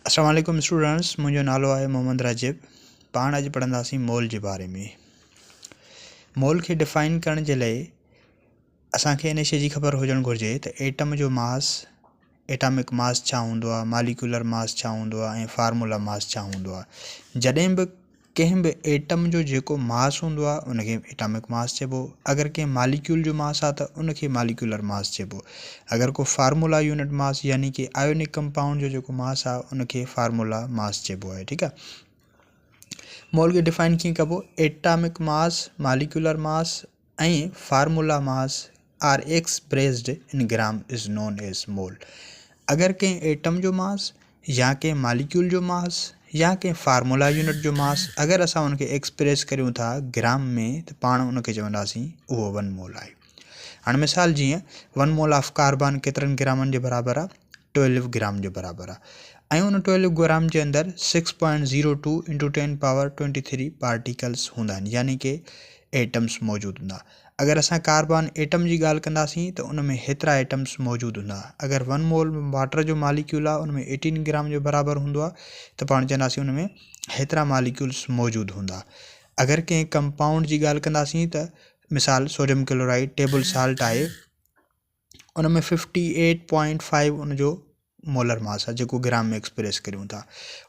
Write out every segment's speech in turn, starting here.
अस्सलाम वालेकुम स्टूडेंट्स, मुंहिंजो नालो आहे मोहम्मद राजिब। पाण अॼु पढ़ंदासीं मोल जे बारे में। मोल खे डिफाइन करण जे लाइ असांखे इन शइ जी ख़बर हुजणु घुरिजे त एटम जो मास, एटॉमिक मास छा हूंदो आहे, मालिकुलर मास छा हूंदो आहे ऐं फार्मूला मास छा हूंदो आहे। जॾहिं बि कंहिं बि एटम जो जेको मास हूंदो आहे उनखे एटॉमिक मास चइबो। अगरि कंहिं मालिक्यूल जो मास आहे त उनखे मालिकुलर मास चइबो। अगरि को फार्मूला यूनिट मास यानी कि आयोनिक कंपाउंड जो जेको मास आहे उनखे फार्मूला मास चइबो आहे। ठीकु आहे। मोल खे डिफाइन कीअं कबो? एटॉमिक मास, मालिकुलर मास ऐं formula mass are expressed in gram is known as mole. अगरि कंहिं एटम जो मास या कंहिं मालिक्यूल जो मास या कंहिं फार्मूला यूनिट जो मास अगरि असां उनखे एक्सप्रेस करियूं था ग्राम में त पाण उनखे चवंदासीं उहो 1 मोल आहे। हाणे मिसाल जीअं 1 मोल ऑफ कार्बन केतिरनि ग्रामनि जे बराबरि आहे? 12 ग्राम जे बराबरि आहे। ऐं उन 12 ग्राम जे अंदरि 6.02 × 10⁻23 पार्टिकल्स हूंदा आहिनि, यानी कि एटम्स मौजूदु हूंदा। अगरि असां कार्बन एटम जी ॻाल्हि कंदासीं त उन में हेतिरा एटम्स मौजूदु हूंदा। अगरि 1 मोल वाटर जो मालिक्यूल आहे उन में 18 ग्राम जे बराबरि हूंदो आहे त पाण चवंदासीं उन में हेतिरा मालिक्यूल्स मौजूदु हूंदा। अगरि कंहिं कंपाउंड जी ॻाल्हि कंदासीं त मिसाल सोडियम क्लोराइड टेबल साल्ट आहे, उन में 58.5 उनजो मोलर मास आहे जेको ग्राम में एक्सप्रेस करियूं था।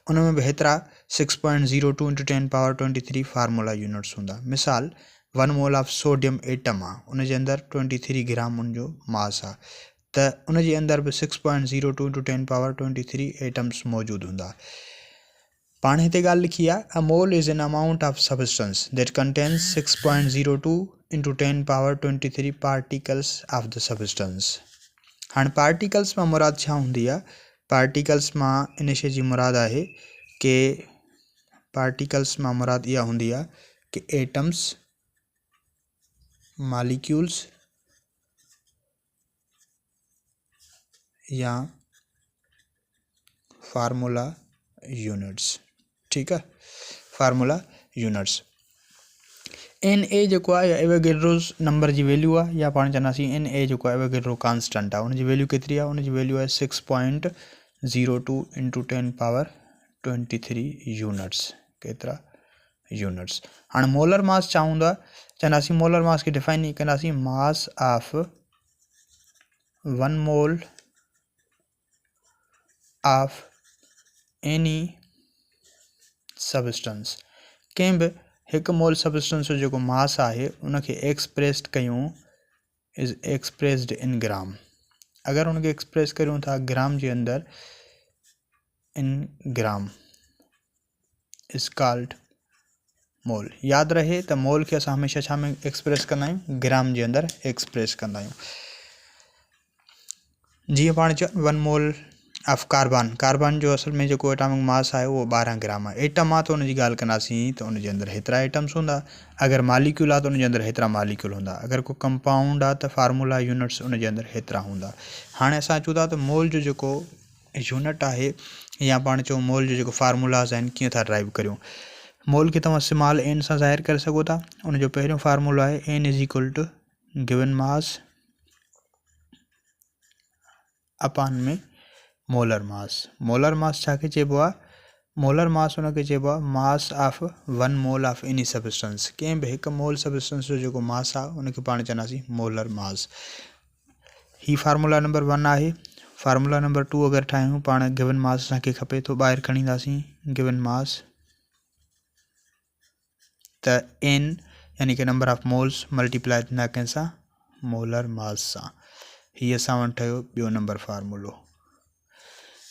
उन में बि हेतिरा 6.02 × 10⁻23 फार्मूला यूनिट्स हूंदा। मिसाल 1 मोल ऑफ सोडियम एटम आहे, उन जे अंदरि 23 ग्राम उनजो मास आहे त उन जे अंदरि बि 6.02 × 10⁻23 एटम्स मौजूदु हूंदा। पाण हिते ॻाल्हि लिखी आहे, अ मोल is an amount of substance that contains 6.02 × 10⁻23 particles of the substance. हाणे पार्टिकल्स मां मुराद छा हूंदी आहे? पार्टिकल्स मां इन शइ जी मुराद आहे कि पार्टिकल्स मां मुराद इहा हूंदी आहे कि एटम्स, मालिक्यूल्स या फार्मूला यूनिट्स। ठीकु आहे, फार्मूला यूनिट्स। Na जेको आहे एवोगैड्रोस नंबर जी वैल्यू आहे, या पाण चवंदासीं Na जेको आहे एवोगैड्रो कांस्टेंट आहे। उनजी वैल्यू केतिरी आहे? उनजी वैल्यू आहे 6.02 × 10⁻23 यूनिट्स। केतिरा? यूनिट्स। हाणे मोलर मास छा हूंदो आहे? चवंदासीं मोलर मास खे डिफाइन कंदासीं, mass of 1 mole of any substance. कंहिं बि हिकु मोल सबस्टेंस जो जेको मास आहे उनखे एक्सप्रेस्ड कयूं इज़ एक्सप्रेस्ड इन ग्राम। अगरि उनखे एक्सप्रेस करियूं था ग्राम जे अंदरि, इन ग्राम इज़ कॉल्ड मोल। यादि रहे त मोल खे असां हमेशह छा में एक्सप्रेस कंदा आहियूं? ग्राम जे अंदरि एक्सप्रेस कंदा आहियूं। जीअं पाण चयो 1 मोल ऑफ कार्बन, कार्बन जो असल में जेको एटॉमिक मास आहे उहो 12 ग्राम आहे। एटम आहे त उनजी ॻाल्हि कंदासीं त उनजे अंदरि हेतिरा एटम्स हूंदा। अगरि मालिक्यूल आहे त उनजे अंदरि हेतिरा मालिक्यूल हूंदा। अगरि को कंपाउंड आहे त फार्मूला यूनिट्स उनजे अंदरि हेतिरा हूंदा। हाणे असां चऊं था त मोल जो जेको यूनिट आहे या पाण चऊं मोल जो जेको फार्मूलाज़ आहिनि कीअं था ड्राइव करियूं। मोल खे तव्हां स्मॉल n सां ज़ाहिर करे सघो था। उनजो पहिरियों फार्मूलो आहे n = गिवन मास अपॉन में मोलर मास। मोलर मास छा खे चइबो आहे? मोलर मास उनखे चइबो आहे mass of 1 mole of any substance. कंहिं बि हिकु मोल सबस्टेंस जो जेको मास आहे उनखे पाण चवंदासीं मोलर मास। ही फार्मूला नंबर 1 आहे। फार्मूला नंबर 2 अगरि ठाहियूं पाण, गिवन मास असांखे खपे थो, ॿाहिरि खणी ईंदासीं गिवन मास त n यानी कि नंबर ऑफ मोल्स मल्टीप्लाई थींदा कंहिंसां? मोलर मास सां। हीअ असां वटि ठहियो ॿियो नंबर फार्मूलो।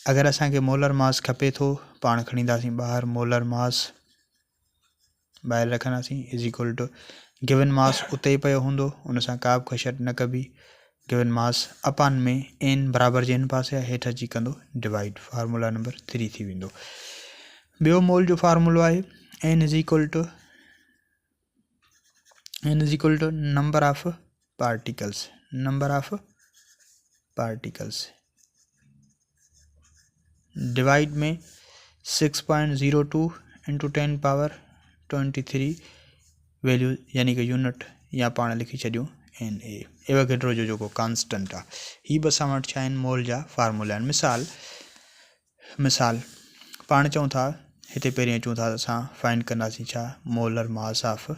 अगरि असांखे मोलर मास खपे थो, पाण खणी ईंदासीं ॿाहिरि मोलर मास, ॿाहिरि रखंदासीं = गिवन मास उते ई पियो हूंदो, उन सां का बि खशट न कबी। गिवन मास अपॉन में n बराबरि जे हिन पासे आहे, हेठि अची कंदो डिवाइड। फार्मूला नंबर 3 थी वेंदो। ॿियो मोल जो फार्मूलो आहे n = number of particles. Number of particles divide में 6.02 × 10⁻23 वैल्यू यानी कि यूनिट, या पाण लिखी छॾियूं Na एवोगैड्रो जो जेको कांस्टेंट आहे। ही बि असां वटि छा आहिनि? मोल जा फार्मूला आहिनि। मिसाल पाण चऊं था हिते पहिरीं अचूं था असां फाइंड कंदासीं छा molar mass of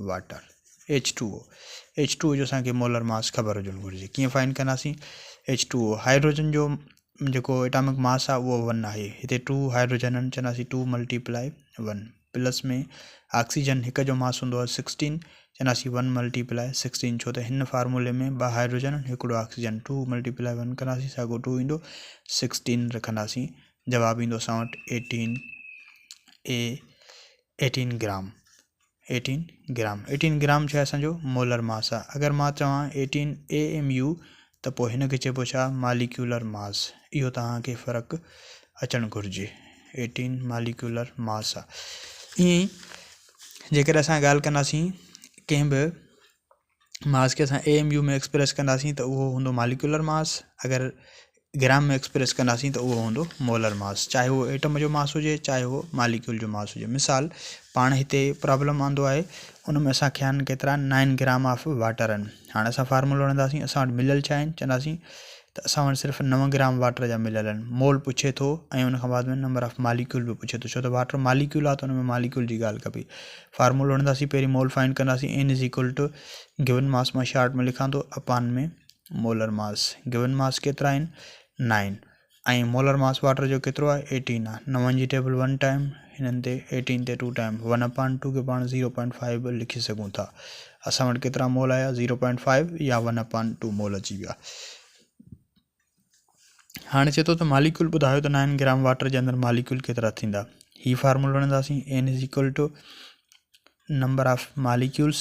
water H2O जो असांखे मोलर मास ख़बर हुजणु घुरिजे। कीअं फाइंड कंदासीं H2O हाइड्रोजन जो जेको एटॉमिक मास आहे उहो 1 आहे। हिते 2 हाइड्रोजन आहिनि चवंदासीं 2 × 1 प्लस में ऑक्सीजन हिक जो मास हूंदो आहे 16 चवंदासीं 1 × 16 छो त हिन फार्मूले में 2 हाइड्रोजन हिकिड़ो ऑक्सीजन 2 × 1 कंदासीं साॻियो 2 ईंदो 16 रखंदासीं जवाबु ईंदो असां वटि 18 ग्राम 18 ग्राम छा असांजो मोलर मास आहे। अगरि मां चवां 18 AMU त पोइ हिनखे चइबो छा मालिक्यूलर मास। इहो तव्हांखे फ़र्क़ु अचणु घुरिजे 18 मालिक्यूलर मास आहे। ईअं ई जेकर असां ॻाल्हि कंदासीं कंहिं बि मास खे असां AMU में एक्सप्रेस कंदासीं त उहो हूंदो मालिक्यूलर मास। अगरि ग्राम में एक्सप्रेस कंदासीं त उहो हूंदो मोलर मास, चाहे उहो एटम जो मास हुजे चाहे उहो मालिक्यूल जो मास हुजे। मिसाल पाण हिते प्रॉब्लम आंदो आहे उन में असांखे आहिनि केतिरा 9 ग्राम ऑफ वाटर आहिनि। हाणे असां फार्मूलो हणंदासीं असां वटि मिलियल छा आहिनि चवंदासीं त असां वटि सिर्फ़ु 9 ग्राम वाटर जा मिलियल आहिनि। मोल पुछे थो ऐं उन खां बाद में नंबर ऑफ मालिक्यूल बि पुछे थो छो त वाटर मालिक्यूल आहे त उन में मालिक्यूल जी ॻाल्हि कबी। फार्मूलो हणंदासीं पहिरीं मोल फाइंड कंदासीं N = गिवन मास मां शार्ट में लिखां थो अपान में मोलर मास। गिवन मास केतिरा आहिनि 9 ऐं मोलर मास वाटर जो केतिरो आहे 18 आहे। 9 जी टेबल 1 टाइम हिननि ते 18 ते 2 टाइम 1/2 खे पाण 0.5 बि लिखी सघूं था। असां वटि केतिरा मोल आया 0.5 या 1/2 मोल अची विया। हाणे चए थो त मालिक्यूल ॿुधायो त 9 ग्राम वाटर जे अंदरि मालिक्यूल केतिरा थींदा। हीअ फार्मूलो हणंदासीं N = नंबर ऑफ मालिक्यूल्स